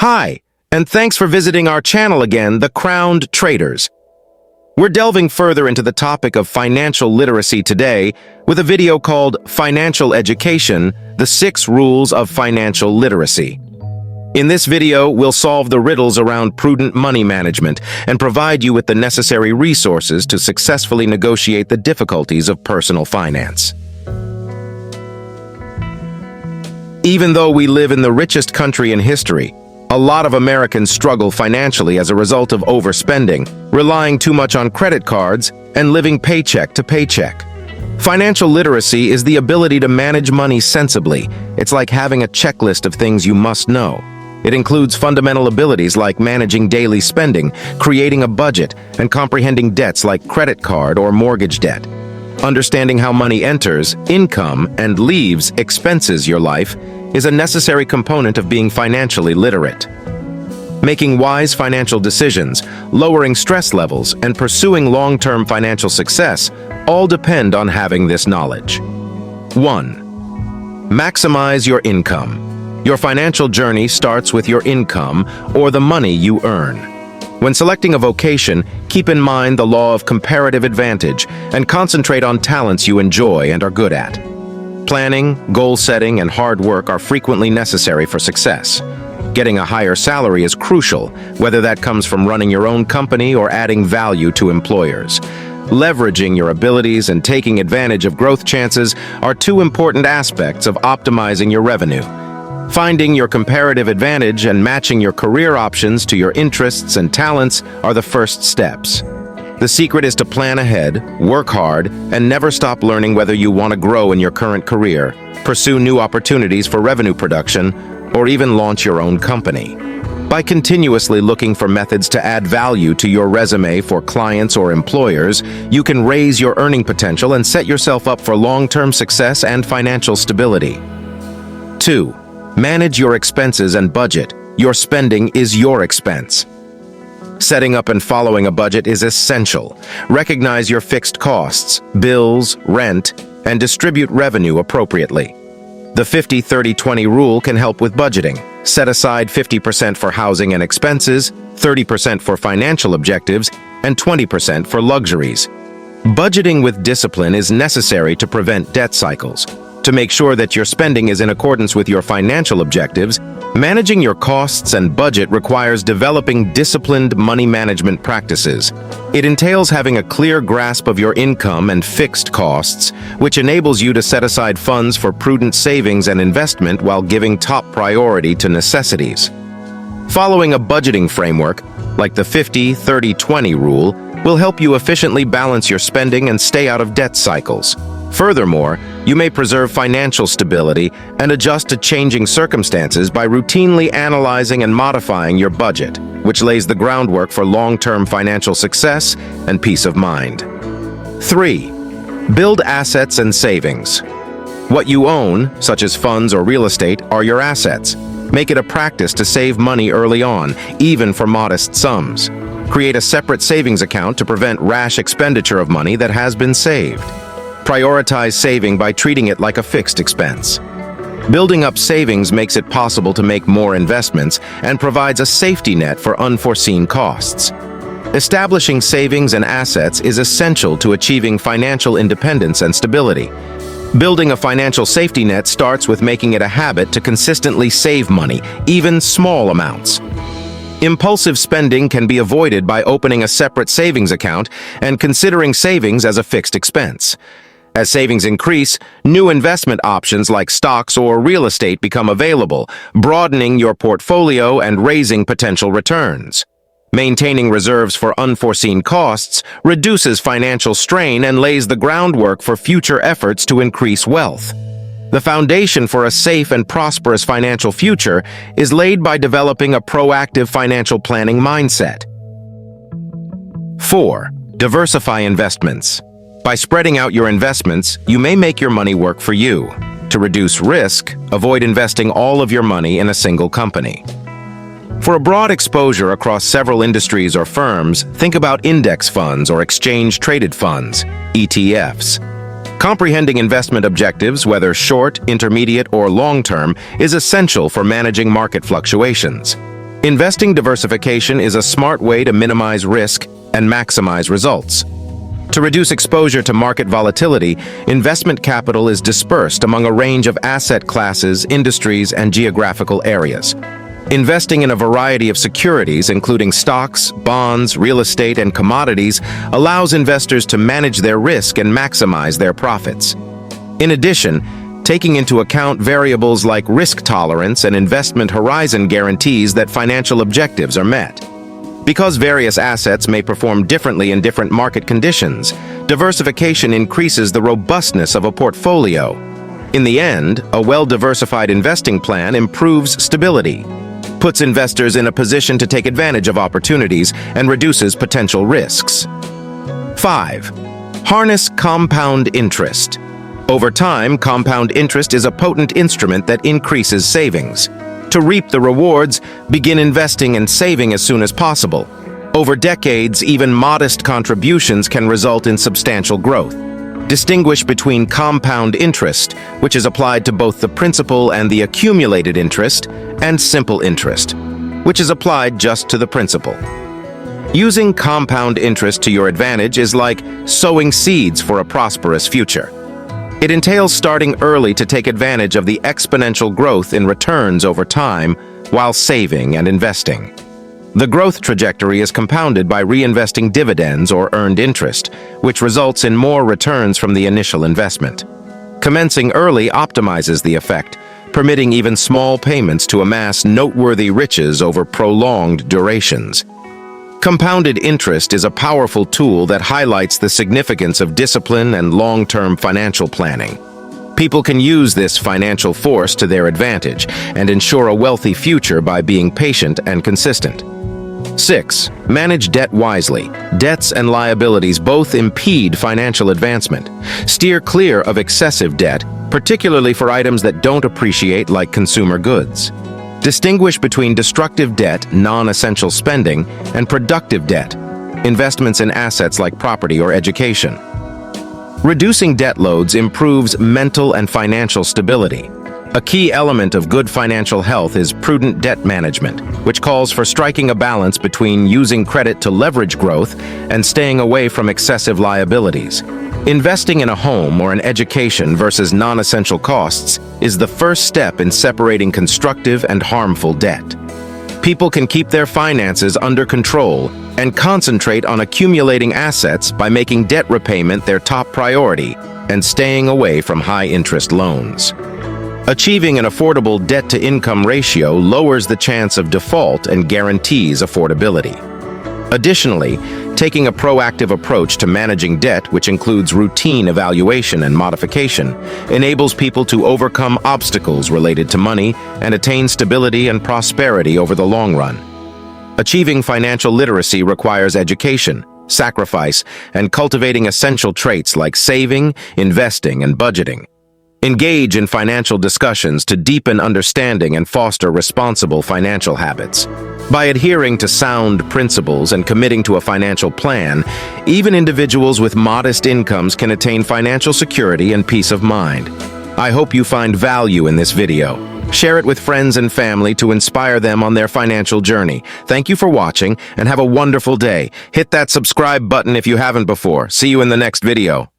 Hi, and thanks for visiting our channel again, The Crowned Traders. We're delving further into the topic of financial literacy today with a video called Financial Education: The 6 Rules of Financial Literacy. In this video, we'll solve the riddles around prudent money management and provide you with the necessary resources to successfully negotiate the difficulties of personal finance. Even though we live in the richest country in history, a lot of Americans struggle financially as a result of overspending, relying too much on credit cards, and living paycheck to paycheck. Financial literacy is the ability to manage money sensibly. It's like having a checklist of things you must know. It includes fundamental abilities like managing daily spending, creating a budget, and comprehending debts like credit card or mortgage debt. Understanding how money enters, income, and leaves expenses your life is a necessary component of being financially literate. Making wise financial decisions, lowering stress levels, and pursuing long-term financial success all depend on having this knowledge. 1. Maximize your income. Your financial journey starts with your income, or the money you earn. When selecting a vocation, keep in mind the law of comparative advantage and concentrate on talents you enjoy and are good at. Planning, goal setting, and hard work are frequently necessary for success. Getting a higher salary is crucial, whether that comes from running your own company or adding value to employers. Leveraging your abilities and taking advantage of growth chances are 2 important aspects of optimizing your revenue. Finding your comparative advantage and matching your career options to your interests and talents are the first steps. The secret is to plan ahead, work hard, and never stop learning whether you want to grow in your current career, pursue new opportunities for revenue production, or even launch your own company. By continuously looking for methods to add value to your resume for clients or employers, you can raise your earning potential and set yourself up for long-term success and financial stability. 2. Manage your expenses and budget. Your spending is your expense. Setting up and following a budget is essential. Recognize your fixed costs, bills, rent, and distribute revenue appropriately. The 50-30-20 rule can help with budgeting. Set aside 50% for housing and expenses, 30% for financial objectives, and 20% for luxuries. Budgeting with discipline is necessary to prevent debt cycles. To make sure that your spending is in accordance with your financial objectives, managing your costs and budget requires developing disciplined money management practices. It entails having a clear grasp of your income and fixed costs, which enables you to set aside funds for prudent savings and investment while giving top priority to necessities. Following a budgeting framework, like the 50-30-20 rule, will help you efficiently balance your spending and stay out of debt cycles. Furthermore, you may preserve financial stability and adjust to changing circumstances by routinely analyzing and modifying your budget, which lays the groundwork for long-term financial success and peace of mind. 3. Build assets and savings. What you own, such as funds or real estate, are your assets. Make it a practice to save money early on, even for modest sums. Create a separate savings account to prevent rash expenditure of money that has been saved. Prioritize saving by treating it like a fixed expense. Building up savings makes it possible to make more investments and provides a safety net for unforeseen costs. Establishing savings and assets is essential to achieving financial independence and stability. Building a financial safety net starts with making it a habit to consistently save money, even small amounts. Impulsive spending can be avoided by opening a separate savings account and considering savings as a fixed expense. As savings increase, new investment options like stocks or real estate become available, broadening your portfolio and raising potential returns. Maintaining reserves for unforeseen costs reduces financial strain and lays the groundwork for future efforts to increase wealth. The foundation for a safe and prosperous financial future is laid by developing a proactive financial planning mindset. 4. Diversify investments. By spreading out your investments, you may make your money work for you. To reduce risk, avoid investing all of your money in a single company. For a broad exposure across several industries or firms, think about index funds or exchange-traded funds, ETFs. Comprehending investment objectives, whether short, intermediate, or long-term, is essential for managing market fluctuations. Investing diversification is a smart way to minimize risk and maximize results. To reduce exposure to market volatility, investment capital is dispersed among a range of asset classes, industries, and geographical areas. Investing in a variety of securities, including stocks, bonds, real estate, and commodities, allows investors to manage their risk and maximize their profits. In addition, taking into account variables like risk tolerance and investment horizon guarantees that financial objectives are met. Because various assets may perform differently in different market conditions, diversification increases the robustness of a portfolio. In the end, a well-diversified investing plan improves stability, puts investors in a position to take advantage of opportunities, and reduces potential risks. 5. Harness compound interest. Over time, compound interest is a potent instrument that increases savings. To reap the rewards, begin investing and saving as soon as possible. Over decades, even modest contributions can result in substantial growth. Distinguish between compound interest, which is applied to both the principal and the accumulated interest, and simple interest, which is applied just to the principal. Using compound interest to your advantage is like sowing seeds for a prosperous future. It entails starting early to take advantage of the exponential growth in returns over time while saving and investing. The growth trajectory is compounded by reinvesting dividends or earned interest, which results in more returns from the initial investment. Commencing early optimizes the effect, permitting even small payments to amass noteworthy riches over prolonged durations. Compounded interest is a powerful tool that highlights the significance of discipline and long-term financial planning. People can use this financial force to their advantage and ensure a wealthy future by being patient and consistent. 6. Manage debt wisely. Debts and liabilities both impede financial advancement. Steer clear of excessive debt, particularly for items that don't appreciate like consumer goods. Distinguish between destructive debt, non-essential spending, and productive debt, investments in assets like property or education. Reducing debt loads improves mental and financial stability. A key element of good financial health is prudent debt management, which calls for striking a balance between using credit to leverage growth and staying away from excessive liabilities. Investing in a home or an education versus non-essential costs is the first step in separating constructive and harmful debt. People can keep their finances under control and concentrate on accumulating assets by making debt repayment their top priority and staying away from high-interest loans. Achieving an affordable debt-to-income ratio lowers the chance of default and guarantees affordability. Additionally, taking a proactive approach to managing debt, which includes routine evaluation and modification, enables people to overcome obstacles related to money and attain stability and prosperity over the long run. Achieving financial literacy requires education, sacrifice, and cultivating essential traits like saving, investing, and budgeting. Engage in financial discussions to deepen understanding and foster responsible financial habits. By adhering to sound principles and committing to a financial plan, even individuals with modest incomes can attain financial security and peace of mind. I hope you find value in this video. Share it with friends and family to inspire them on their financial journey. Thank you for watching and have a wonderful day. Hit that subscribe button if you haven't before. See you in the next video.